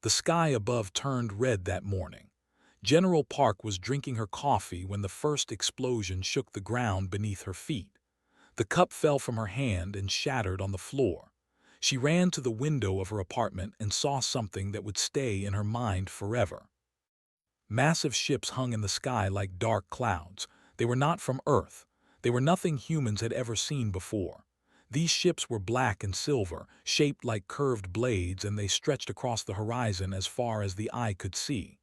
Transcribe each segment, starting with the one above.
The sky above turned red that morning. General Park was drinking her coffee when the first explosion shook the ground beneath her feet. The cup fell from her hand and shattered on the floor. She ran to the window of her apartment and saw something that would stay in her mind forever. Massive ships hung in the sky like dark clouds. They were not from Earth. They were nothing humans had ever seen before. These ships were black and silver, shaped like curved blades, and they stretched across the horizon as far as the eye could see.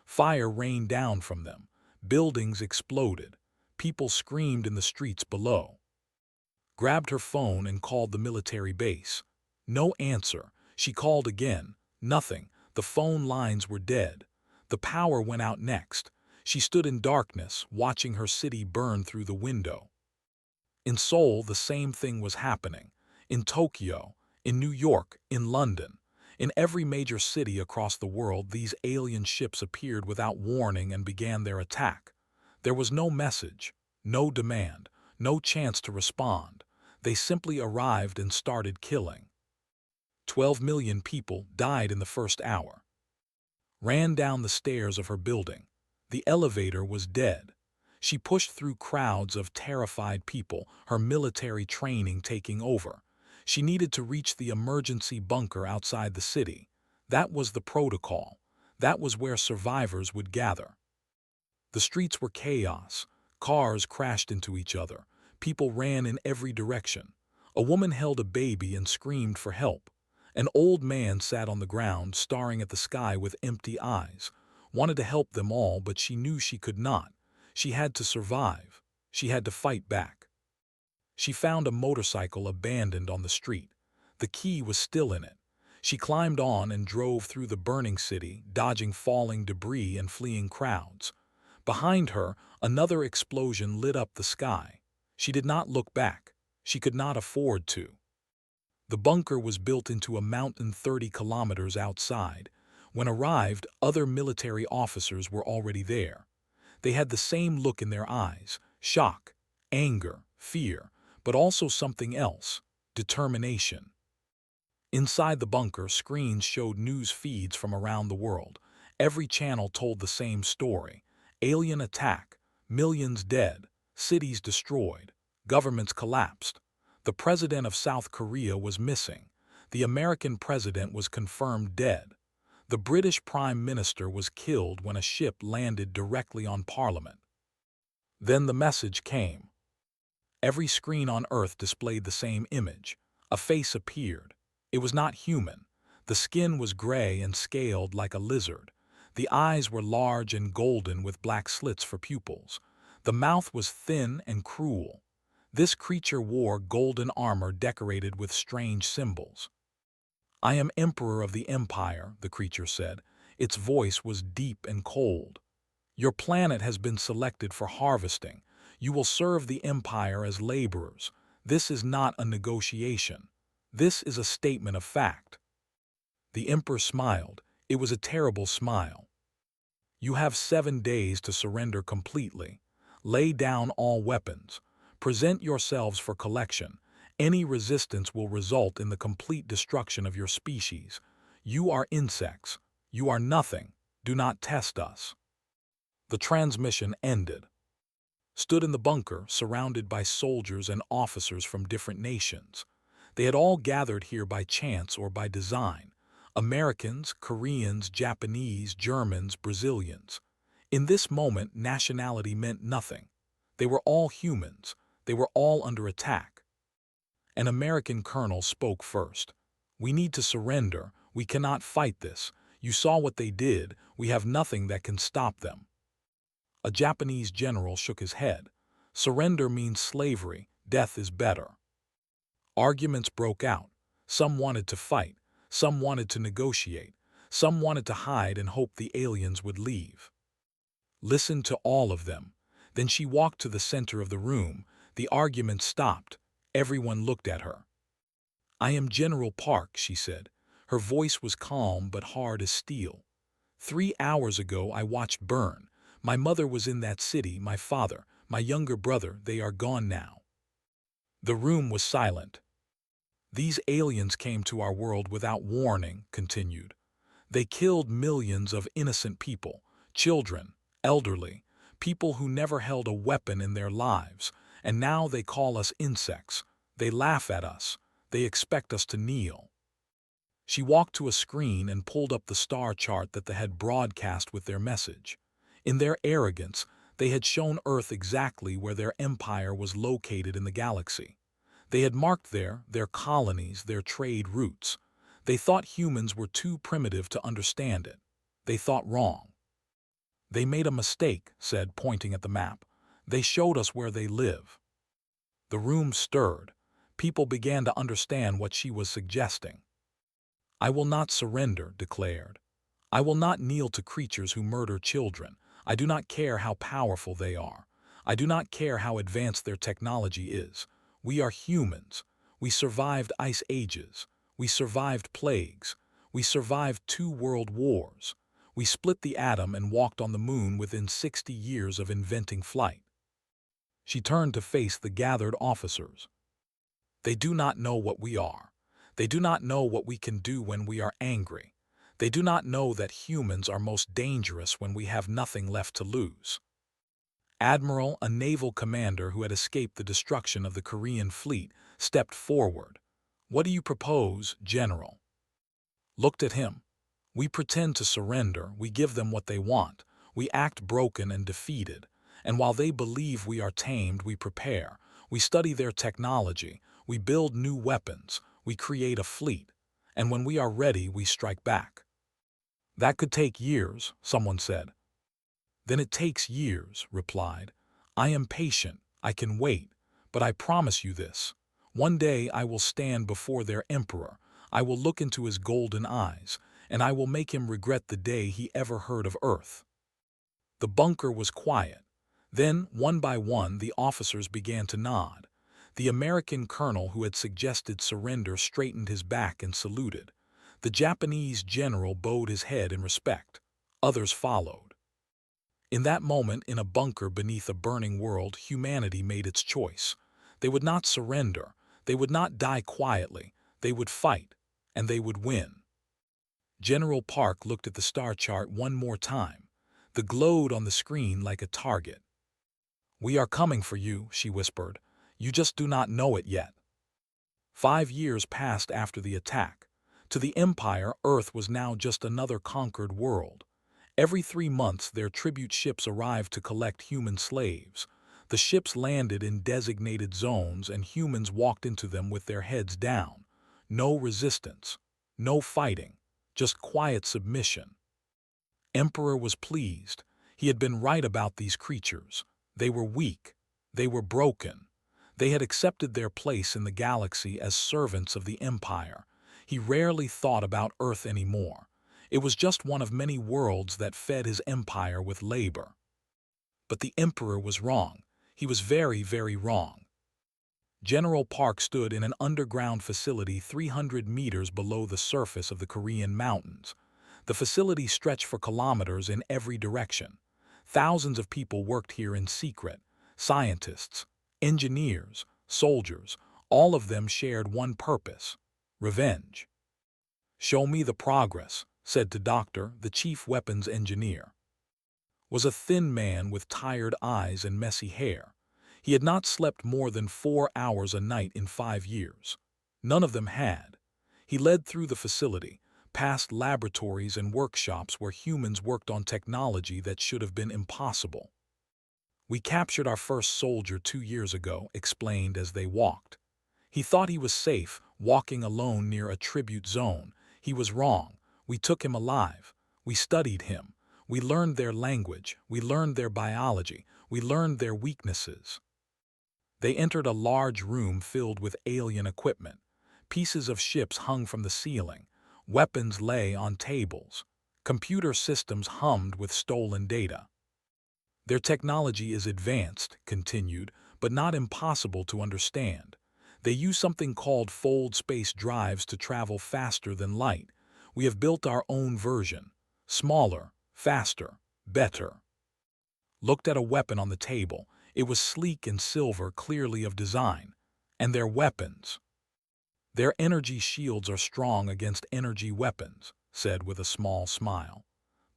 Fire rained down from them. Buildings exploded. People screamed in the streets below. Grabbed her phone and called the military base. No answer. She called again. Nothing. The phone lines were dead. The power went out next. She stood in darkness, watching her city burn through the window. In Seoul, the same thing was happening. In Tokyo, in New York, in London. In every major city across the world, these alien ships appeared without warning and began their attack. There was no message, no demand, no chance to respond. They simply arrived and started killing. 12 million people died in the first hour. Ran down the stairs of her building. The elevator was dead. She pushed through crowds of terrified people, her military training taking over. She needed to reach the emergency bunker outside the city. That was the protocol. That was where survivors would gather. The streets were chaos. Cars crashed into each other. People ran in every direction. A woman held a baby and screamed for help. An old man sat on the ground, staring at the sky with empty eyes. Wanted to help them all, but she knew she could not. She had to survive. She had to fight back. She found a motorcycle abandoned on the street. The key was still in it. She climbed on and drove through the burning city, dodging falling debris and fleeing crowds. Behind her, another explosion lit up the sky. She did not look back. She could not afford to. The bunker was built into a mountain 30 kilometers outside. When arrived, other military officers were already there. They had the same look in their eyes: shock, anger, fear, but also something else: determination. Inside the bunker, screens showed news feeds from around the world. Every channel told the same story: alien attack, millions dead, cities destroyed, governments collapsed. The president of South Korea was missing. The American president was confirmed dead. The British Prime Minister was killed when a ship landed directly on Parliament. Then the message came. Every screen on Earth displayed the same image. A face appeared. It was not human. The skin was gray and scaled like a lizard. The eyes were large and golden with black slits for pupils. The mouth was thin and cruel. This creature wore golden armor decorated with strange symbols. "I am Emperor of the Empire," the creature said. Its voice was deep and cold. "Your planet has been selected for harvesting. You will serve the Empire as laborers. This is not a negotiation. This is a statement of fact." The Emperor smiled. It was a terrible smile. "You have 7 days to surrender completely. Lay down all weapons. Present yourselves for collection. Any resistance will result in the complete destruction of your species. You are insects. You are nothing. Do not test us." The transmission ended. Stood in the bunker, surrounded by soldiers and officers from different nations. They had all gathered here by chance or by design. Americans, Koreans, Japanese, Germans, Brazilians. In this moment, nationality meant nothing. They were all humans. They were all under attack. An American colonel spoke first. "We need to surrender. We cannot fight this. You saw what they did. We have nothing that can stop them." A Japanese general shook his head. "Surrender means slavery. Death is better." Arguments broke out. Some wanted to fight. Some wanted to negotiate. Some wanted to hide and hope the aliens would leave. Listen to all of them. Then she walked to the center of the room. The argument stopped. Everyone looked at her. "I am General Park," she said. Her voice was calm but hard as steel. 3 hours ago I watched burn. My mother was in that city, my father, my younger brother, they are gone now." The room was silent. "These aliens came to our world without warning," continued. They killed millions of innocent people, children, elderly, people who never held a weapon in their lives, and now they call us insects. They laugh at us. They expect us to kneel. She walked to a screen and pulled up the star chart that they had broadcast with their message. In their arrogance, they had shown Earth exactly where their empire was located in the galaxy. They had marked there their colonies, their trade routes. They thought humans were too primitive to understand it. They thought wrong. They made a mistake, said, pointing at the map. They showed us where they live. The room stirred. People began to understand what she was suggesting. I will not surrender, declared. I will not kneel to creatures who murder children. I do not care how powerful they are. I do not care how advanced their technology is. We are humans. We survived ice ages. We survived plagues. We survived 2 world wars. We split the atom and walked on the moon within 60 years of inventing flight. She turned to face the gathered officers. They do not know what we are. They do not know what we can do when we are angry. They do not know that humans are most dangerous when we have nothing left to lose. Admiral, a naval commander who had escaped the destruction of the Korean fleet, stepped forward. What do you propose, General? Looked at him. We pretend to surrender, we give them what they want, we act broken and defeated, and while they believe we are tamed, we prepare, we study their technology, we build new weapons, we create a fleet, and when we are ready, we strike back. That could take years, someone said. Then it takes years, replied. I am patient, I can wait, but I promise you this. One day I will stand before their emperor, I will look into his golden eyes, and I will make him regret the day he ever heard of Earth. The bunker was quiet. Then, one by one, the officers began to nod. The American colonel who had suggested surrender straightened his back and saluted. The Japanese general bowed his head in respect. Others followed. In that moment, in a bunker beneath a burning world, humanity made its choice. They would not surrender. They would not die quietly. They would fight, and they would win. General Park looked at the star chart one more time. The glowed on the screen like a target. We are coming for you, she whispered. You just do not know it yet. 5 years passed after the attack. To the Empire, Earth was now just another conquered world. Every 3 months, their tribute ships arrived to collect human slaves. The ships landed in designated zones, and humans walked into them with their heads down. No resistance, no fighting, just quiet submission. Emperor was pleased. He had been right about these creatures. They were weak. They were broken. They had accepted their place in the galaxy as servants of the Empire. He rarely thought about Earth anymore. It was just one of many worlds that fed his empire with labor. But the Emperor was wrong. He was very, very wrong. General Park stood in an underground facility 300 meters below the surface of the Korean mountains. The facility stretched for kilometers in every direction. Thousands of people worked here in secret. Scientists, engineers, soldiers, all of them shared one purpose: revenge. Show me the progress, said to Doctor, the chief weapons engineer. Was a thin man with tired eyes and messy hair. He had not slept more than 4 hours a night in 5 years. None of them had. He led through the facility, past laboratories and workshops where humans worked on technology that should have been impossible. We captured our first soldier 2 years ago, explained as they walked. He thought he was safe, walking alone near a tribute zone. He was wrong. We took him alive. We studied him. We learned their language. We learned their biology. We learned their weaknesses. They entered a large room filled with alien equipment. Pieces of ships hung from the ceiling. Weapons lay on tables. Computer systems hummed with stolen data. Their technology is advanced, continued, but not impossible to understand. They use something called fold space drives to travel faster than light. We have built our own version. Smaller, faster, better. Looked at a weapon on the table. It was sleek and silver, clearly of design. And their weapons. Their energy shields are strong against energy weapons. said with a small smile.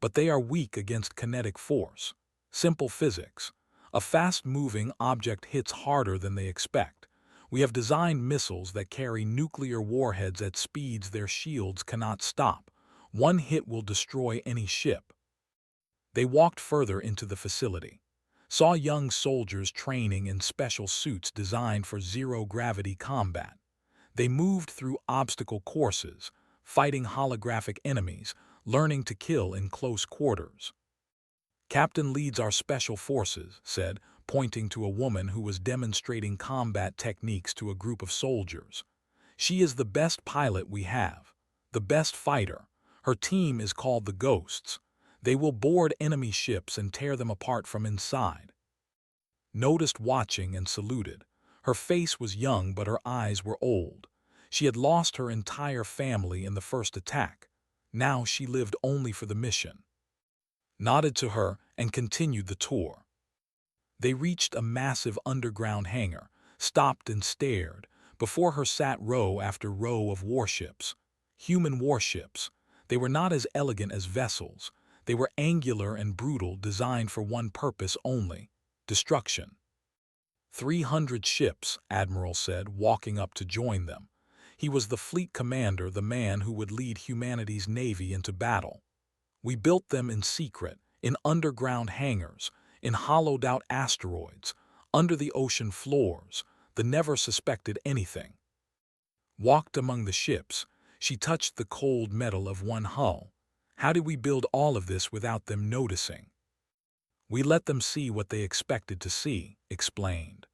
"But they are weak against kinetic force. Simple physics. A fast-moving object hits harder than they expect. We have designed missiles that carry nuclear warheads at speeds their shields cannot stop. One hit will destroy any ship." They walked further into the facility, saw young soldiers training in special suits designed for zero-gravity combat. They moved through obstacle courses, fighting holographic enemies, learning to kill in close quarters. "Captain leads our special forces," said, pointing to a woman who was demonstrating combat techniques to a group of soldiers. "She is the best pilot we have, the best fighter. Her team is called the Ghosts. They will board enemy ships and tear them apart from inside." Noticed watching and saluted. Her face was young, but her eyes were old. She had lost her entire family in the first attack. Now she lived only for the mission. Nodded to her and continued the tour. They reached a massive underground hangar, stopped and stared. Before her sat row after row of warships. Human warships. They were not as elegant as vessels. They were angular and brutal, designed for one purpose only: destruction. 300 ships, Admiral said, walking up to join them. He was the fleet commander, the man who would lead humanity's navy into battle. "We built them in secret, in underground hangars, in hollowed-out asteroids, under the ocean floors. They never suspected anything." Walked among the ships. She touched the cold metal of one hull. "How did we build all of this without them noticing?" "We let them see what they expected to see," explained.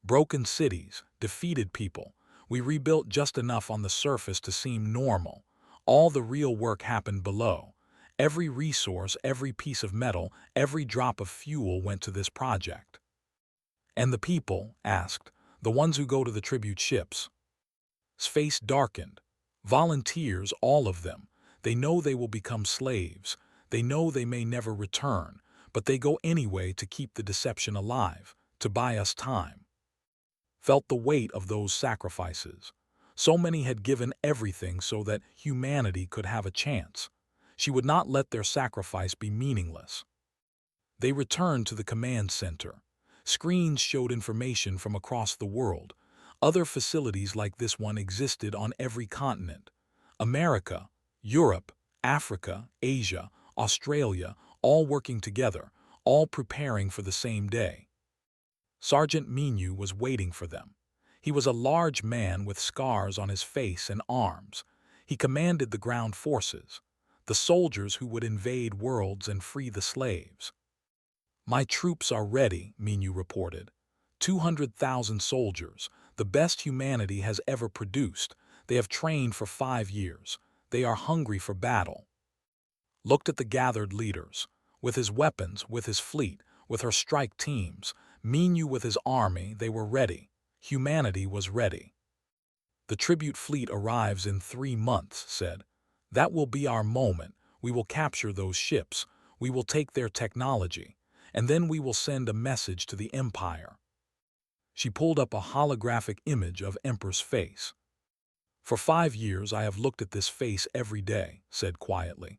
"Broken cities, defeated people. We rebuilt just enough on the surface to seem normal. All the real work happened below. Every resource, every piece of metal, every drop of fuel went to this project." "And the people?" asked. "The ones who go to the tribute ships?" His face darkened. "Volunteers, all of them. They know they will become slaves. They know they may never return, but they go anyway to keep the deception alive, to buy us time." Felt the weight of those sacrifices. So many had given everything so that humanity could have a chance. She would not let their sacrifice be meaningless. They returned to the command center. Screens showed information from across the world. Other facilities like this one existed on every continent. America, Europe, Africa, Asia, Australia, all working together, all preparing for the same day. Sergeant Minu was waiting for them. He was a large man with scars on his face and arms. He commanded the ground forces, the soldiers who would invade worlds and free the slaves. "My troops are ready," Minu reported. 200,000 soldiers, the best humanity has ever produced. They have trained for 5 years. They are hungry for battle." Looked at the gathered leaders. With his weapons, with his fleet, with her strike teams, Minu with his army, they were ready. Humanity was ready. "The tribute fleet arrives in 3 months, said. "That will be our moment. We will capture those ships. We will take their technology. And then we will send a message to the Empire." She pulled up a holographic image of Emperor's face. "For 5 years I have looked at this face every day," said quietly.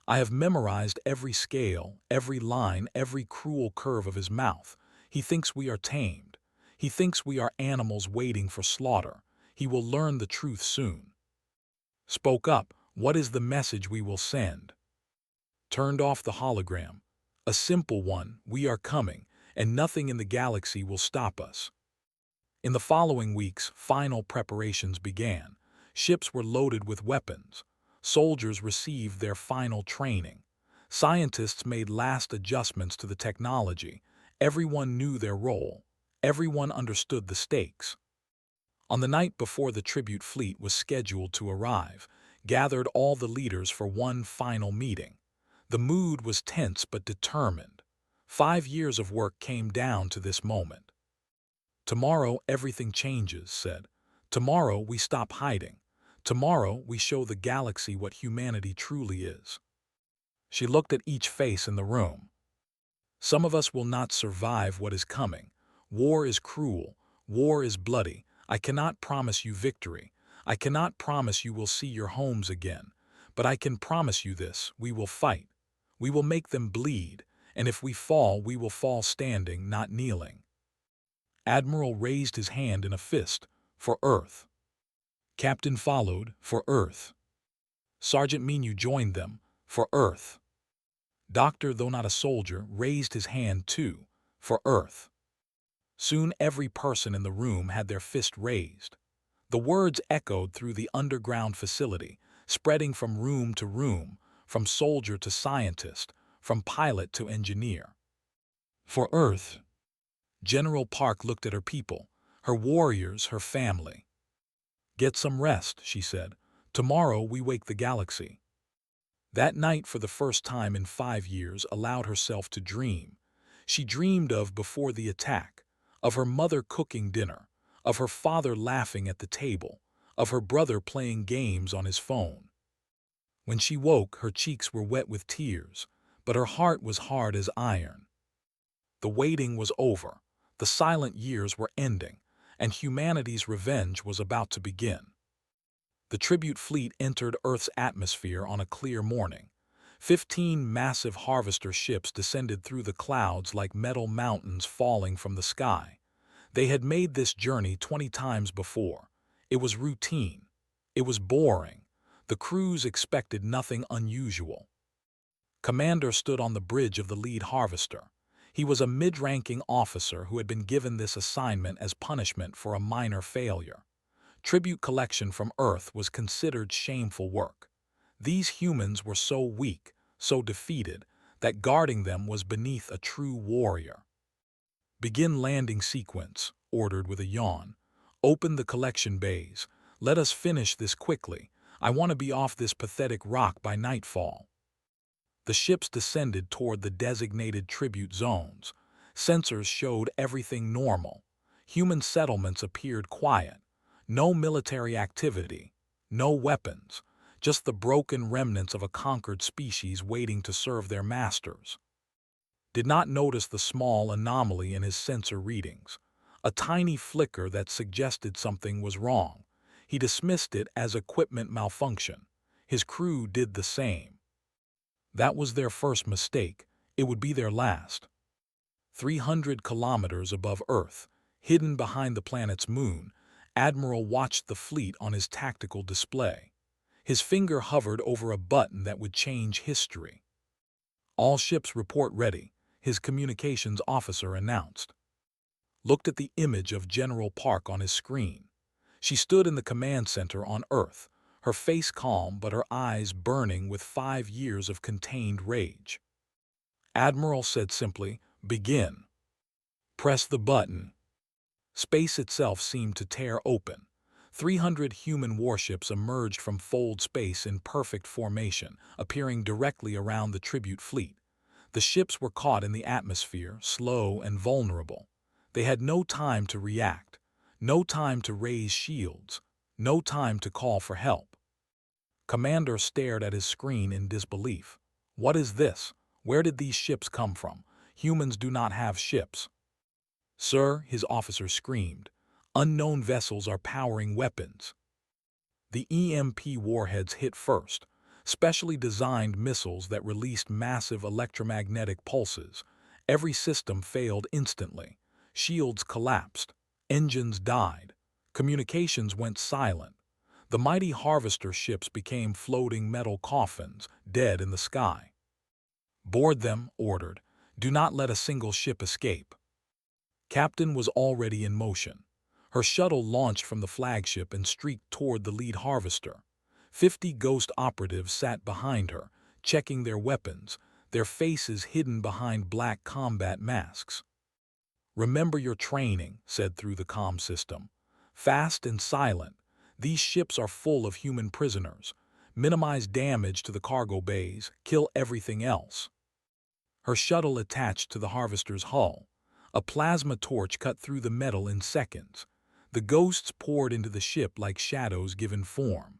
"I have memorized every scale, every line, every cruel curve of his mouth. He thinks we are tamed. He thinks we are animals waiting for slaughter. He will learn the truth soon." Spoke up. "What is the message we will send?" Turned off the hologram. "A simple one: we are coming, and nothing in the galaxy will stop us." In the following weeks, final preparations began. Ships were loaded with weapons. Soldiers received their final training. Scientists made last adjustments to the technology. Everyone knew their role. Everyone understood the stakes. On the night before the tribute fleet was scheduled to arrive, gathered all the leaders for one final meeting. The mood was tense but determined. 5 years of work came down to this moment. "Tomorrow everything changes," said. "Tomorrow we stop hiding. Tomorrow we show the galaxy what humanity truly is." She looked at each face in the room. "Some of us will not survive what is coming. War is cruel. War is bloody. I cannot promise you victory. I cannot promise you will see your homes again. But I can promise you this, we will fight. We will make them bleed, and if we fall, we will fall standing, not kneeling." Admiral raised his hand in a fist. "For Earth." Captain followed. "For Earth." Sergeant Minu joined them. "For Earth." Doctor, though not a soldier, raised his hand too. "For Earth." Soon every person in the room had their fist raised. The words echoed through the underground facility, spreading from room to room, from soldier to scientist, from pilot to engineer. "For Earth." General Park looked at her people, her warriors, her family. "Get some rest," she said. "Tomorrow we wake the galaxy." That night, for the first time in 5 years, allowed herself to dream. She dreamed of before the attack, of her mother cooking dinner, of her father laughing at the table, of her brother playing games on his phone. When she woke, her cheeks were wet with tears, but her heart was hard as iron. The waiting was over, the silent years were ending, and humanity's revenge was about to begin. The tribute fleet entered Earth's atmosphere on a clear morning. 15 massive harvester ships descended through the clouds like metal mountains falling from the sky. They had made this journey 20 times before. It was routine. It was boring. The crews expected nothing unusual. Commander stood on the bridge of the lead harvester. He was a mid-ranking officer who had been given this assignment as punishment for a minor failure. Tribute collection from Earth was considered shameful work. These humans were so weak, so defeated, that guarding them was beneath a true warrior. "Begin landing sequence," ordered with a yawn. "Open the collection bays. Let us finish this quickly. I want to be off this pathetic rock by nightfall." The ships descended toward the designated tribute zones. Sensors showed everything normal. Human settlements appeared quiet. No military activity, no weapons, just the broken remnants of a conquered species waiting to serve their masters. Did not notice the small anomaly in his sensor readings, a tiny flicker that suggested something was wrong. He dismissed it as equipment malfunction. His crew did the same. That was their first mistake. It would be their last. 300 kilometers above Earth, hidden behind the planet's moon, Admiral watched the fleet on his tactical display. His finger hovered over a button that would change history. "All ships report ready," his communications officer announced. Looked at the image of General Park on his screen. She stood in the command center on Earth, her face calm but her eyes burning with 5 years of contained rage. Admiral said simply, "Begin." "Press the button." Space itself seemed to tear open. 300 human warships emerged from fold space in perfect formation, appearing directly around the tribute fleet. The ships were caught in the atmosphere, slow and vulnerable. They had no time to react, no time to raise shields, no time to call for help. Commander stared at his screen in disbelief. "What is this? Where did these ships come from? Humans do not have ships." "Sir," his officer screamed, "unknown vessels are powering weapons." The EMP warheads hit first, specially designed missiles that released massive electromagnetic pulses. Every system failed instantly. Shields collapsed. Engines died. Communications went silent. The mighty harvester ships became floating metal coffins, dead in the sky. "Board them," ordered. "Do not let a single ship escape." Captain was already in motion. Her shuttle launched from the flagship and streaked toward the lead harvester. 50 ghost operatives sat behind her, checking their weapons, their faces hidden behind black combat masks. "Remember your training," said through the comm system. "Fast and silent. These ships are full of human prisoners. Minimize damage to the cargo bays, kill everything else." Her shuttle attached to the harvester's hull. A plasma torch cut through the metal in seconds. The ghosts poured into the ship like shadows given form.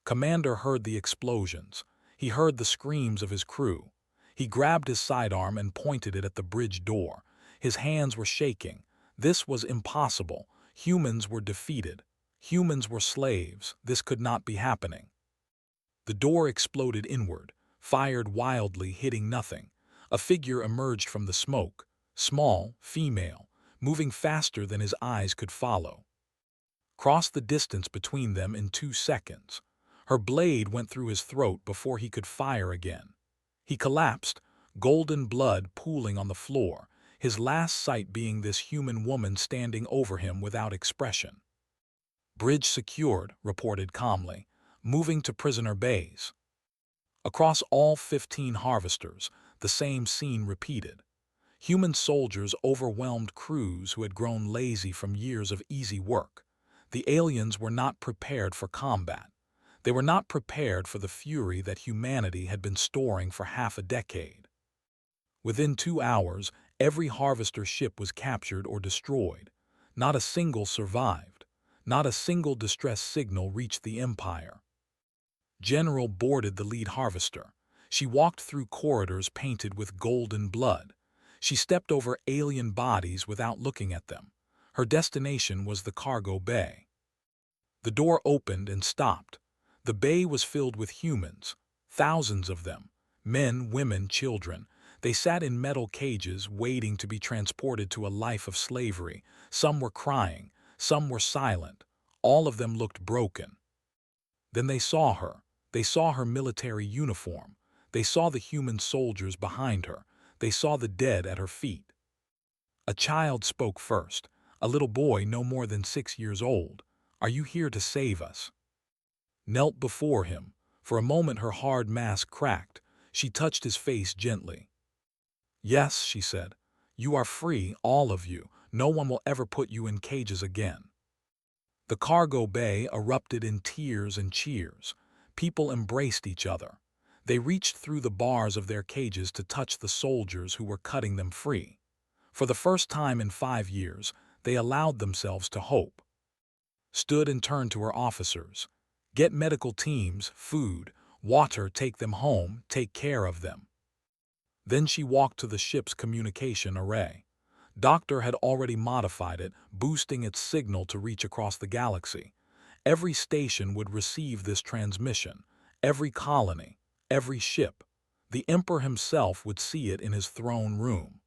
Commander heard the explosions. He heard the screams of his crew. He grabbed his sidearm and pointed it at the bridge door. His hands were shaking. This was impossible. Humans were defeated. Humans were slaves. This could not be happening. The The door exploded inward, fired wildly, hitting nothing. A figure emerged from the smoke, small, female, moving faster than his eyes could follow. Crossed the distance between them in 2 seconds. Her blade went through his throat before he could fire again. He collapsed, golden blood pooling on the floor, his last sight being this human woman standing over him without expression. "Bridge secured," reported calmly, moving to prisoner bays. Across all 15 harvesters, the same scene repeated. Human soldiers overwhelmed crews who had grown lazy from years of easy work. The aliens were not prepared for combat. They were not prepared for the fury that humanity had been storing for half a decade. Within 2 hours, every harvester ship was captured or destroyed. Not a single survived. Not a single distress signal reached the Empire. General boarded the lead harvester. She walked through corridors painted with golden blood. She stepped over alien bodies without looking at them. Her destination was the cargo bay. The door opened and stopped. The bay was filled with humans, thousands of them, men, women, children. They sat in metal cages waiting to be transported to a life of slavery. Some were crying, some were silent. All of them looked broken. Then they saw her. They saw her military uniform. They saw the human soldiers behind her. They saw the dead at her feet. A child spoke first, a little boy no more than 6 years old. "Are you here to save us?" Knelt before him. For a moment her hard mask cracked. She touched his face gently. "Yes," she said. "You are free, all of you. No one will ever put you in cages again." The cargo bay erupted in tears and cheers. People embraced each other. They reached through the bars of their cages to touch the soldiers who were cutting them free. For the first time in 5 years, they allowed themselves to hope. Stood and turned to her officers. "Get medical teams, food, water, take them home, take care of them." Then she walked to the ship's communication array. Doctor had already modified it, boosting its signal to reach across the galaxy. Every station would receive this transmission, every colony, every ship. The Emperor himself would see it in his throne room.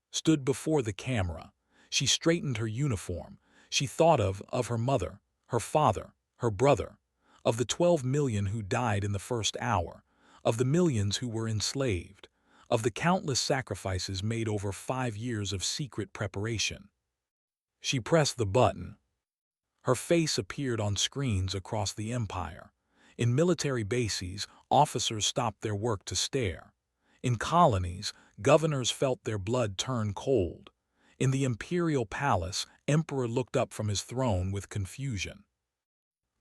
Stood before the camera. She straightened her uniform. She thought of her mother, her father, her brother, of the 12 million who died in the first hour, of the millions who were enslaved, of the countless sacrifices made over 5 years of secret preparation. She pressed the button. Her face appeared on screens across the Empire. In military bases, officers stopped their work to stare. In colonies, governors felt their blood turn cold. In the imperial palace, Emperor looked up from his throne with confusion.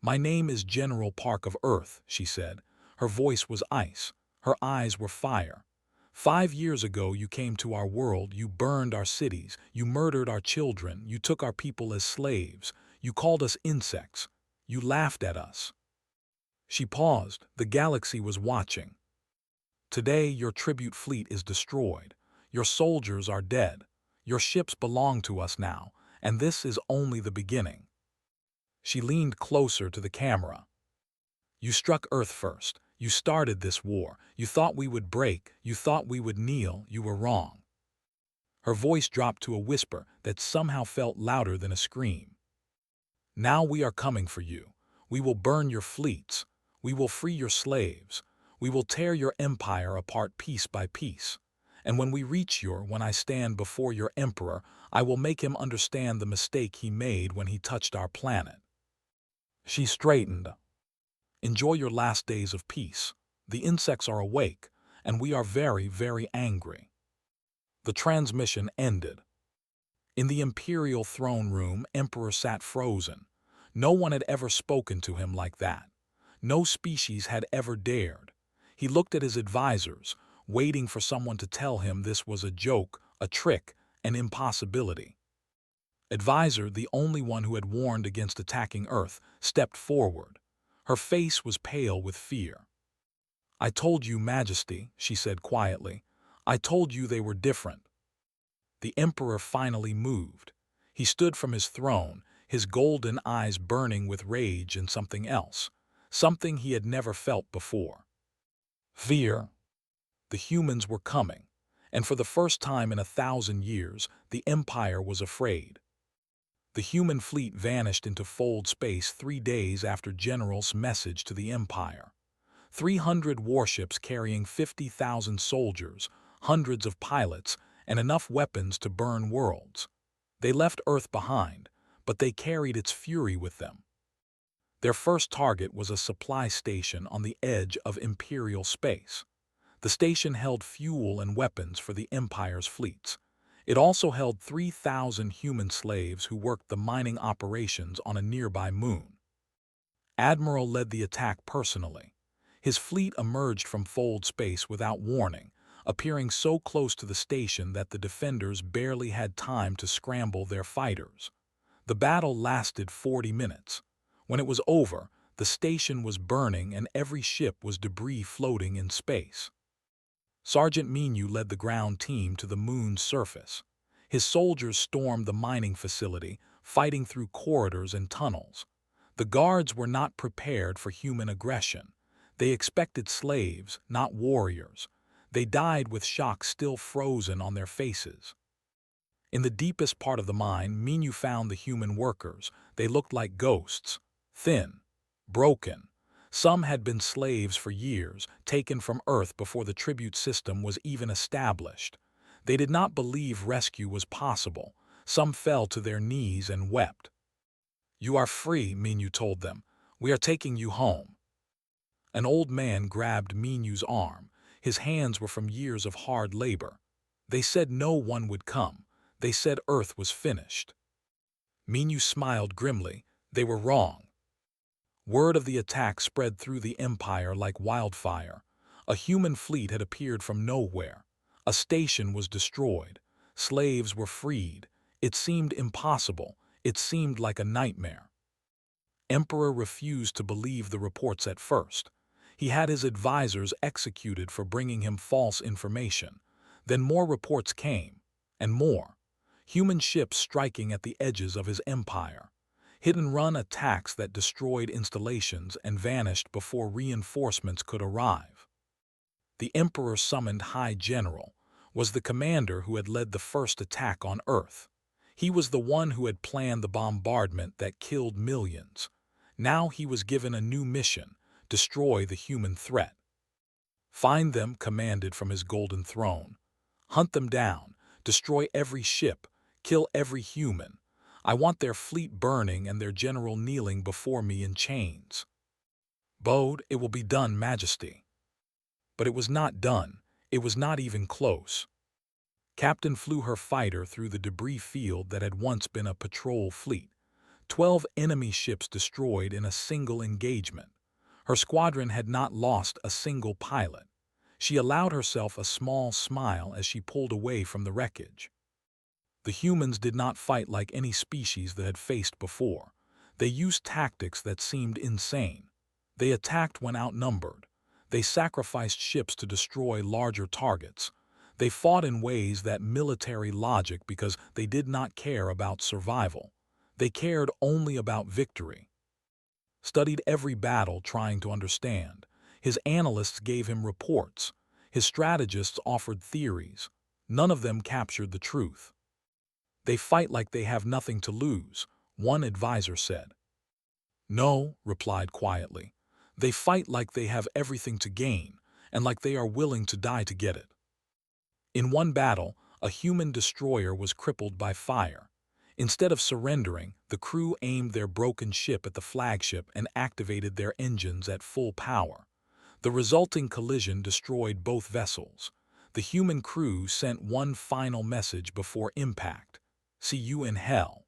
"My name is General Park of Earth," she said. Her voice was ice. Her eyes were fire. 5 years ago you came to our world, you burned our cities, you murdered our children, you took our people as slaves, you called us insects, you laughed at us. She paused. The galaxy was watching. Today your tribute fleet is destroyed. Your soldiers are dead. Your ships belong to us now, and this is only the beginning. She leaned closer to the camera. You struck Earth first. You started this war. You thought we would break. You thought we would kneel. You were wrong. Her voice dropped to a whisper that somehow felt louder than a scream. Now we are coming for you. We will burn your fleets. We will free your slaves. We will tear your empire apart piece by piece. And when I stand before your emperor, I will make him understand the mistake he made when he touched our planet. She straightened. Enjoy your last days of peace. The insects are awake, and we are very, very angry. The transmission ended. In the imperial throne room, Emperor sat frozen. No one had ever spoken to him like that. No species had ever dared. He looked at his advisors, waiting for someone to tell him this was a joke, a trick, an impossibility. Advisor, the only one who had warned against attacking Earth, stepped forward. Her face was pale with fear. "I told you, Majesty," she said quietly. "I told you they were different." The Emperor finally moved. He stood from his throne, his golden eyes burning with rage and something else. something he had never felt before. Fear. The humans were coming, and for the first time in 1,000 years, the Empire was afraid. The human fleet vanished into fold space 3 days after General's message to the Empire. 300 warships carrying 50,000 soldiers, hundreds of pilots, and enough weapons to burn worlds. They left Earth behind, but they carried its fury with them. Their first target was a supply station on the edge of Imperial space. The station held fuel and weapons for the Empire's fleets. It also held 3,000 human slaves who worked the mining operations on a nearby moon. Admiral led the attack personally. His fleet emerged from fold space without warning, appearing so close to the station that the defenders barely had time to scramble their fighters. The battle lasted 40 minutes. When it was over, the station was burning and every ship was debris floating in space. Sergeant Minu led the ground team to the moon's surface. His soldiers stormed the mining facility, fighting through corridors and tunnels. The guards were not prepared for human aggression. They expected slaves, not warriors. They died with shock still frozen on their faces. In the deepest part of the mine, Minu found the human workers. They looked like ghosts, thin, broken. Some had been slaves for years, taken from Earth before the tribute system was even established. They did not believe rescue was possible. Some fell to their knees and wept. "You are free," Minu told them. "We are taking you home." An old man grabbed Minu's arm. His hands were from years of hard labor. They said no one would come. They said Earth was finished. Minu smiled grimly. They were wrong. Word of the attack spread through the Empire like wildfire. A human fleet had appeared from nowhere. A station was destroyed. Slaves were freed. It seemed impossible. It seemed like a nightmare. Emperor refused to believe the reports at first. He had his advisors executed for bringing him false information. Then more reports came, and more. Human ships striking at the edges of his empire. Hit-and-run attacks that destroyed installations and vanished before reinforcements could arrive. The Emperor summoned High General, was the commander who had led the first attack on Earth. He was the one who had planned the bombardment that killed millions. Now he was given a new mission: destroy the human threat. Find them, commanded from his golden throne. Hunt them down, destroy every ship, kill every human. I want their fleet burning and their general kneeling before me in chains. Bode, it will be done, Majesty. But it was not done. It was not even close. Captain flew her fighter through the debris field that had once been a patrol fleet. 12 enemy ships destroyed in a single engagement. Her squadron had not lost a single pilot. She allowed herself a small smile as she pulled away from the wreckage. The humans did not fight like any species that had faced before. They used tactics that seemed insane. They attacked when outnumbered. They sacrificed ships to destroy larger targets. They fought in ways that military logic because they did not care about survival. They cared only about victory. Studied every battle trying to understand. His analysts gave him reports. His strategists offered theories. None of them captured the truth. They fight like they have nothing to lose, one advisor said. No, replied quietly. They fight like they have everything to gain, and like they are willing to die to get it. In one battle, a human destroyer was crippled by fire. Instead of surrendering, the crew aimed their broken ship at the flagship and activated their engines at full power. The resulting collision destroyed both vessels. The human crew sent one final message before impact: "See you in hell."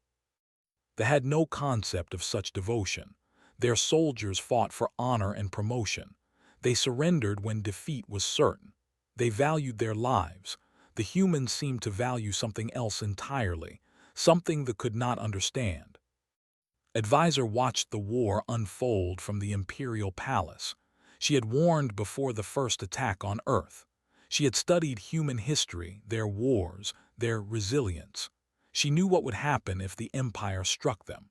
They had no concept of such devotion. Their soldiers fought for honor and promotion. They surrendered when defeat was certain. They valued their lives. The humans seemed to value something else entirely, something they could not understand. Advisor watched the war unfold from the Imperial Palace. She had warned before the first attack on Earth. She had studied human history, their wars, their resilience. She knew what would happen if the Empire struck them.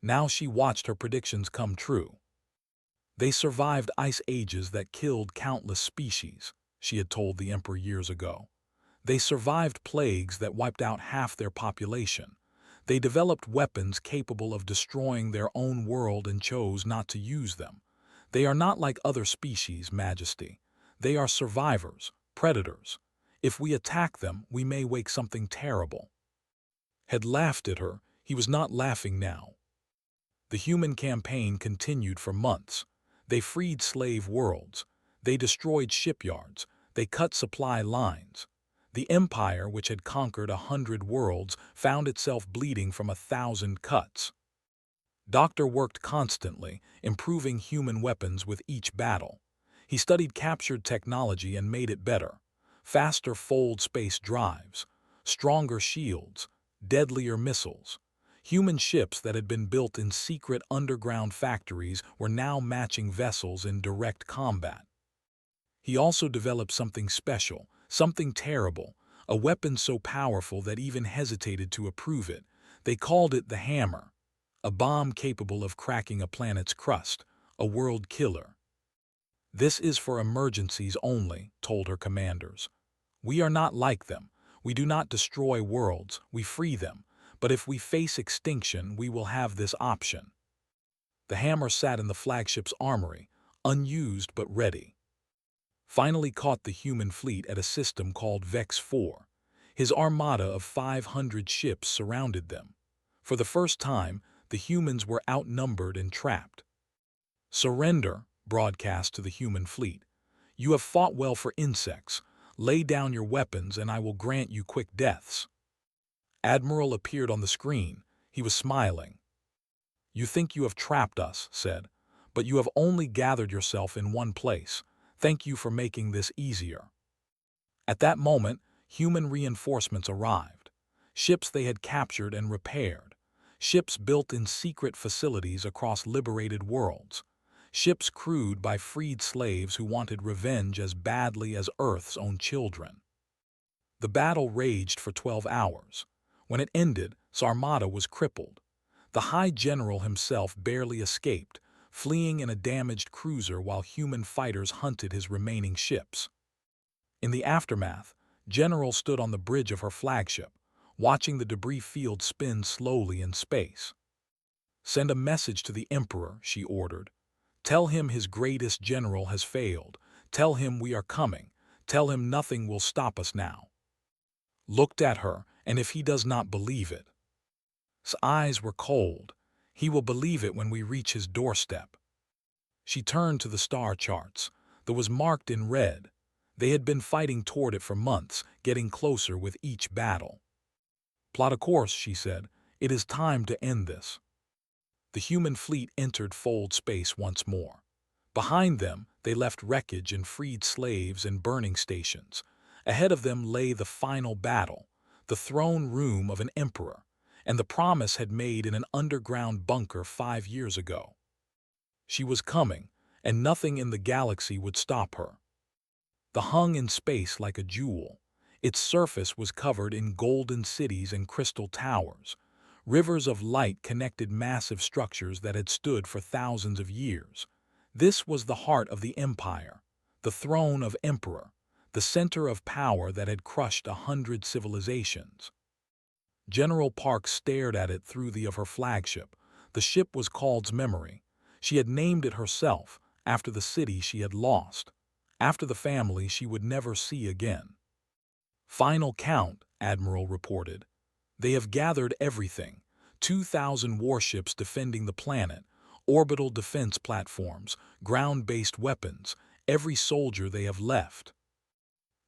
Now she watched her predictions come true. They survived ice ages that killed countless species, she had told the Emperor years ago. They survived plagues that wiped out half their population. They developed weapons capable of destroying their own world and chose not to use them. They are not like other species, Majesty. They are survivors, predators. If we attack them, we may wake something terrible. Had laughed at her, he was not laughing now. The human campaign continued for months. They freed slave worlds. They destroyed shipyards. They cut supply lines. The empire, which had conquered 100 worlds, found itself bleeding from 1,000 cuts. Doctor worked constantly, improving human weapons with each battle. He studied captured technology and made it better. Faster fold space drives, stronger shields, deadlier missiles. Human ships that had been built in secret underground factories were now matching vessels in direct combat. He also developed something special, something terrible, a weapon so powerful that even hesitated to approve it. They called it the Hammer, a bomb capable of cracking a planet's crust, a world killer. This is for emergencies only, told her commanders. We are not like them. We do not destroy worlds, we free them. But if we face extinction, we will have this option. The Hammer sat in the flagship's armory, unused but ready. Finally caught the human fleet at a system called Vex 4. His armada of 500 ships surrounded them. For the first time, the humans were outnumbered and trapped. Surrender, broadcast to the human fleet. You have fought well for insects. Lay down your weapons and I will grant you quick deaths. Admiral appeared on the screen. He was smiling. You think you have trapped us, said, but you have only gathered yourself in one place. Thank you for making this easier. At that moment, human reinforcements arrived. Ships they had captured and repaired. Ships built in secret facilities across liberated worlds. Ships crewed by freed slaves who wanted revenge as badly as Earth's own children. The battle raged for 12 hours. When it ended, Sarmata was crippled. The High General himself barely escaped, fleeing in a damaged cruiser while human fighters hunted his remaining ships. In the aftermath, General stood on the bridge of her flagship, watching the debris field spin slowly in space. Send a message to the Emperor, she ordered. Tell him his greatest general has failed. Tell him we are coming. Tell him nothing will stop us now. Looked at her, and if he does not believe it. His eyes were cold. He will believe it when we reach his doorstep. She turned to the star charts. That was marked in red. They had been fighting toward it for months, getting closer with each battle. Plot a course, she said. It is time to end this. The human fleet entered fold space once more. Behind them, they left wreckage and freed slaves and burning stations. Ahead of them lay the final battle, the throne room of an emperor, and the promise had made in an underground bunker 5 years ago. She was coming, and nothing in the galaxy would stop her. The hung in space like a jewel. Its surface was covered in golden cities and crystal towers. Rivers of light connected massive structures that had stood for thousands of years. This was the heart of the empire, the throne of emperor, the center of power that had crushed 100 civilizations. General Park stared at it through the of her flagship. The ship was called Memory. She had named it herself, after the city she had lost, after the family she would never see again. Final count, Admiral reported. They have gathered everything. 2,000 warships defending the planet, orbital defense platforms, ground-based weapons, every soldier they have left.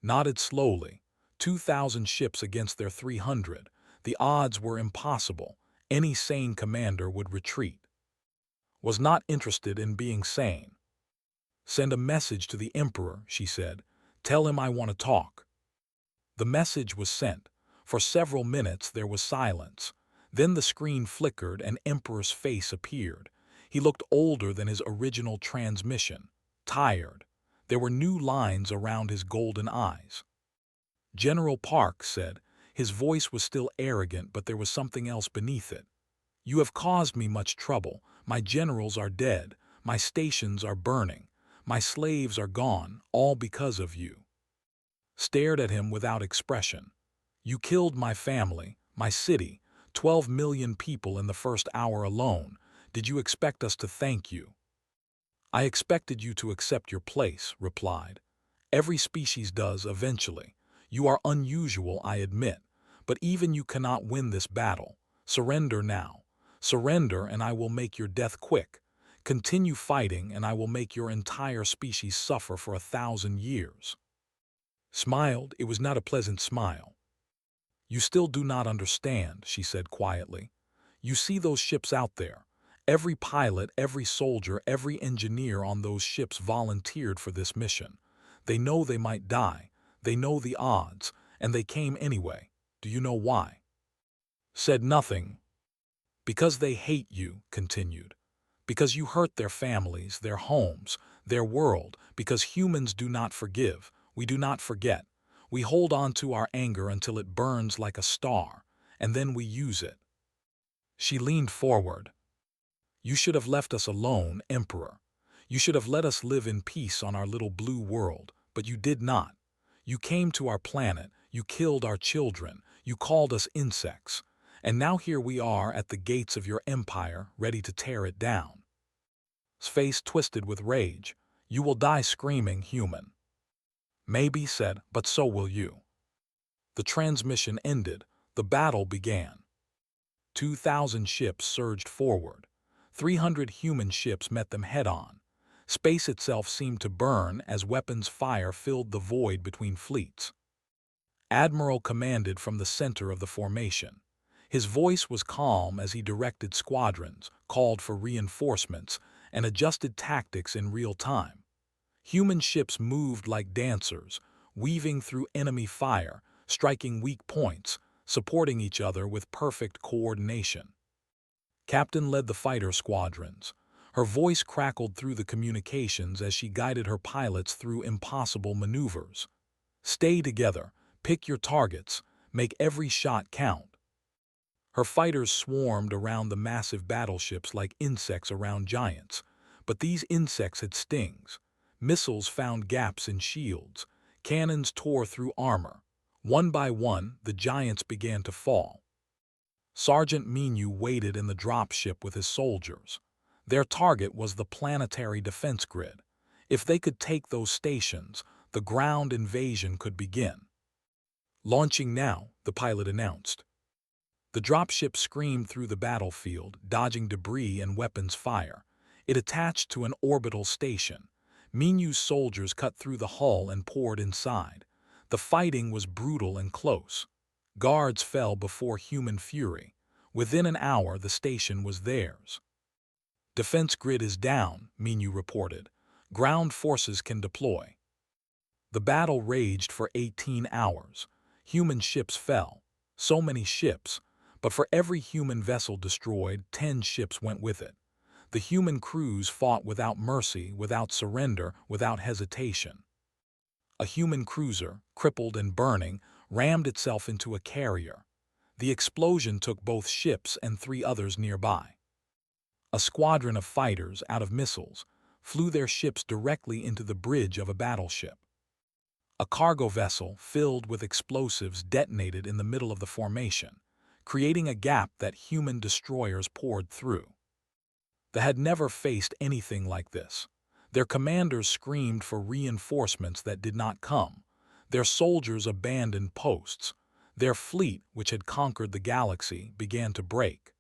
Nodded slowly. 2,000 ships against their 300. The odds were impossible. Any sane commander would retreat. Was not interested in being sane. Send a message to the Emperor, she said. Tell him I want to talk. The message was sent. For several minutes there was silence. Then the screen flickered and Emperor's face appeared. He looked older than his original transmission, tired. There were new lines around his golden eyes. General Park said. His voice was still arrogant, but there was something else beneath it. You have caused me much trouble. My generals are dead. My stations are burning. My slaves are gone, all because of you." Stared at him without expression. "You killed my family, my city, 12 million people in the first hour alone. Did you expect us to thank you?" "I expected you to accept your place," replied. "Every species does eventually. You are unusual, I admit, but even you cannot win this battle. Surrender now. Surrender and I will make your death quick. Continue fighting and I will make your entire species suffer for 1,000 years." Smiled, it was not a pleasant smile. "You still do not understand," she said quietly. "You see those ships out there. Every pilot, every soldier, every engineer on those ships volunteered for this mission. They know they might die. They know the odds, and they came anyway. Do you know why?" Said nothing. "Because they hate you," continued. "Because you hurt their families, their homes, their world. Because humans do not forgive. We do not forget. We hold on to our anger until it burns like a star, and then we use it." She leaned forward. "You should have left us alone, Emperor. You should have let us live in peace on our little blue world, but you did not. You came to our planet, you killed our children, you called us insects, and now here we are at the gates of your empire, ready to tear it down." His face twisted with rage. "You will die screaming, human." "Maybe," said, "but so will you." The transmission ended. The battle began. 2,000 ships surged forward. 300 human ships met them head-on. Space itself seemed to burn as weapons fire filled the void between fleets. Admiral commanded from the center of the formation. His voice was calm as he directed squadrons, called for reinforcements, and adjusted tactics in real time. Human ships moved like dancers, weaving through enemy fire, striking weak points, supporting each other with perfect coordination. Captain led the fighter squadrons. Her voice crackled through the communications as she guided her pilots through impossible maneuvers. "Stay together, pick your targets, make every shot count." Her fighters swarmed around the massive battleships like insects around giants, but these insects had stings. Missiles found gaps in shields. Cannons tore through armor. One by one, the giants began to fall. Sergeant Minu waited in the dropship with his soldiers. Their target was the planetary defense grid. If they could take those stations, the ground invasion could begin. "Launching now," the pilot announced. The dropship screamed through the battlefield, dodging debris and weapons fire. It attached to an orbital station. Minu's soldiers cut through the hull and poured inside. The fighting was brutal and close. Guards fell before human fury. Within an hour, the station was theirs. "Defense grid is down," Minu reported. "Ground forces can deploy." The battle raged for 18 hours. Human ships fell. So many ships. But for every human vessel destroyed, 10 ships went with it. The human crews fought without mercy, without surrender, without hesitation. A human cruiser, crippled and burning, rammed itself into a carrier. The explosion took both ships and 3 others nearby. A squadron of fighters, out of missiles, flew their ships directly into the bridge of a battleship. A cargo vessel filled with explosives detonated in the middle of the formation, creating a gap that human destroyers poured through. They had never faced anything like this. Their commanders screamed for reinforcements that did not come. Their soldiers abandoned posts. Their fleet, which had conquered the galaxy, began to break.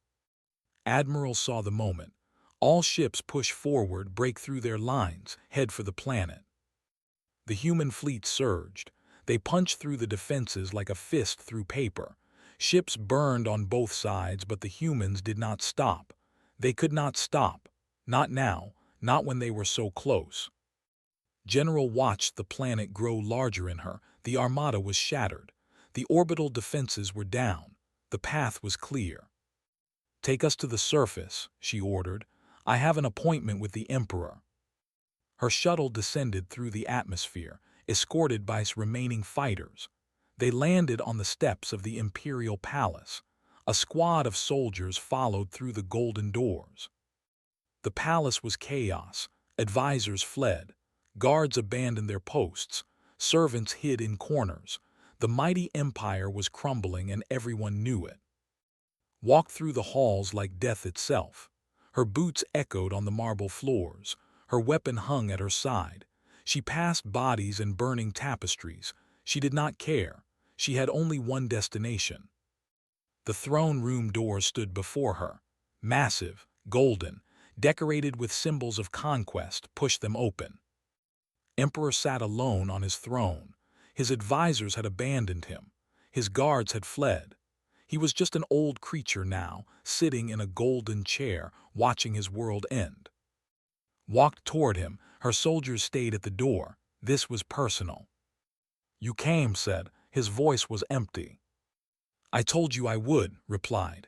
Admiral saw the moment. All ships push forward, break through their lines, head for the planet. The human fleet surged. They punched through the defenses like a fist through paper. Ships burned on both sides, but the humans did not stop. They could not stop. Not now, not when they were so close. General watched the planet grow larger in her. The armada was shattered. The orbital defenses were down. The path was clear. "Take us to the surface," she ordered. "I have an appointment with the Emperor." Her shuttle descended through the atmosphere, escorted by its remaining fighters. They landed on the steps of the Imperial Palace. A squad of soldiers followed through the golden doors. The palace was chaos. Advisors fled. Guards abandoned their posts. Servants hid in corners. The mighty empire was crumbling and everyone knew it. Walked through the halls like death itself. Her boots echoed on the marble floors. Her weapon hung at her side. She passed bodies and burning tapestries. She did not care. She had only one destination. The throne room doors stood before her. Massive, golden, decorated with symbols of conquest, pushed them open. Emperor sat alone on his throne. His advisors had abandoned him. His guards had fled. He was just an old creature now, sitting in a golden chair, watching his world end. Walked toward him. Her soldiers stayed at the door. This was personal. "You came," said. His voice was empty. "I told you I would," replied.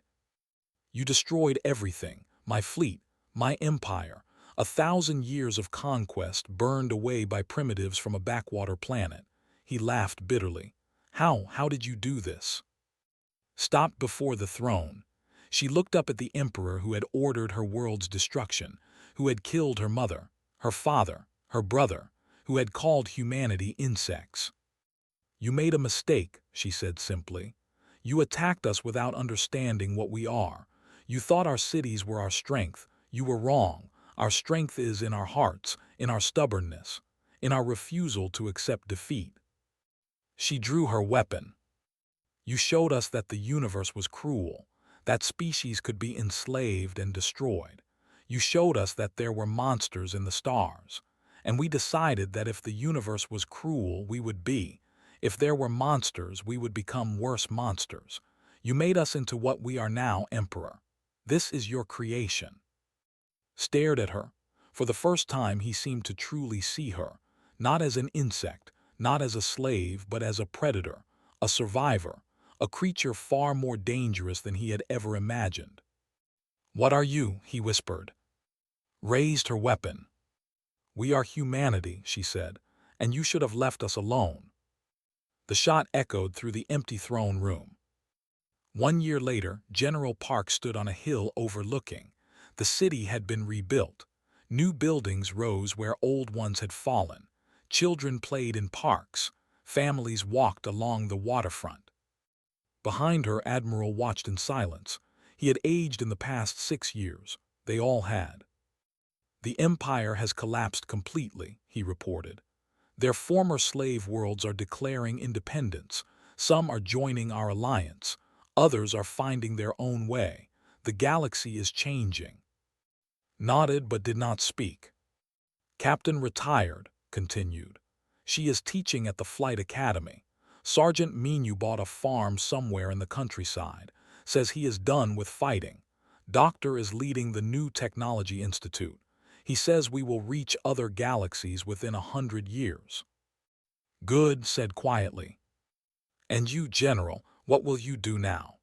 "You destroyed everything, my fleet, my empire, 1,000 years of conquest burned away by primitives from a backwater planet." He laughed bitterly. How did you do this?" Stopped before the throne. She looked up at the emperor who had ordered her world's destruction, who had killed her mother, her father, her brother, who had called humanity insects. "You made a mistake," she said simply. "You attacked us without understanding what we are. You thought our cities were our strength. You were wrong. Our strength is in our hearts, in our stubbornness, in our refusal to accept defeat." She drew her weapon. "You showed us that the universe was cruel, that species could be enslaved and destroyed. You showed us that there were monsters in the stars. And we decided that if the universe was cruel, we would be. If there were monsters, we would become worse monsters. You made us into what we are now, Emperor. This is your creation." Stared at her. For the first time he seemed to truly see her, not as an insect, not as a slave, but as a predator, a survivor, a creature far more dangerous than he had ever imagined. "What are you?" he whispered. Raised her weapon. "We are humanity," she said, "and you should have left us alone." The shot echoed through the empty throne room. 1 year later, General Park stood on a hill overlooking. The city had been rebuilt. New buildings rose where old ones had fallen. Children played in parks. Families walked along the waterfront. Behind her, Admiral watched in silence. He had aged in the past 6 years. They all had. "The empire has collapsed completely," he reported. "Their former slave worlds are declaring independence. Some are joining our alliance. Others are finding their own way. The galaxy is changing." Nodded but did not speak. "Captain retired," continued. "She is teaching at the Flight Academy. Sergeant Minu bought a farm somewhere in the countryside. Says he is done with fighting. Doctor is leading the New Technology Institute. He says we will reach other galaxies within 100 years. "Good," said quietly. "And you, General, what will you do now?"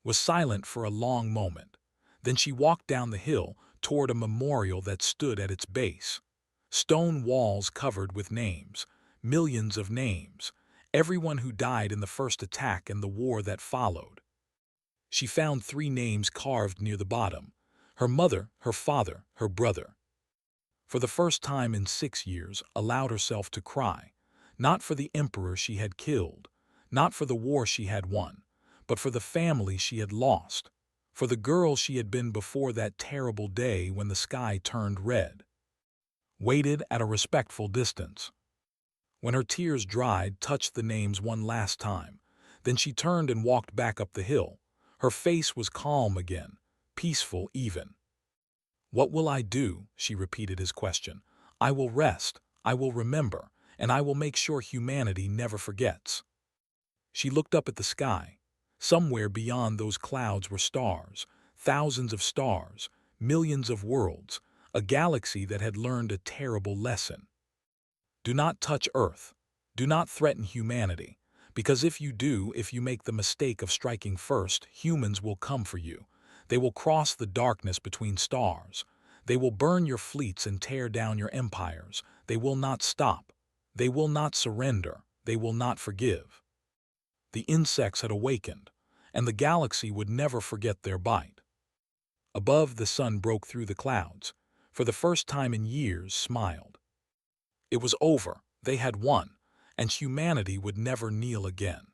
Was silent for a long moment. Then she walked down the hill toward a memorial that stood at its base. Stone walls covered with names, millions of names, everyone who died in the first attack and the war that followed. She found 3 names carved near the bottom: her mother, her father, her brother. For the first time in 6 years, allowed herself to cry, not for the emperor she had killed, not for the war she had won, but for the family she had lost, for the girl she had been before that terrible day when the sky turned red. Waited at a respectful distance. When her tears dried, touched the names one last time. Then she turned and walked back up the hill. Her face was calm again, peaceful even. "What will I do?" she repeated his question. "I will rest, I will remember, and I will make sure humanity never forgets." She looked up at the sky. Somewhere beyond those clouds were stars, thousands of stars, millions of worlds, a galaxy that had learned a terrible lesson. Do not touch Earth. Do not threaten humanity. Because if you do, if you make the mistake of striking first, humans will come for you. They will cross the darkness between stars. They will burn your fleets and tear down your empires. They will not stop. They will not surrender. They will not forgive. The insects had awakened, and the galaxy would never forget their bite. Above, the sun broke through the clouds. For the first time in years, smiled. It was over. They had won, and humanity would never kneel again.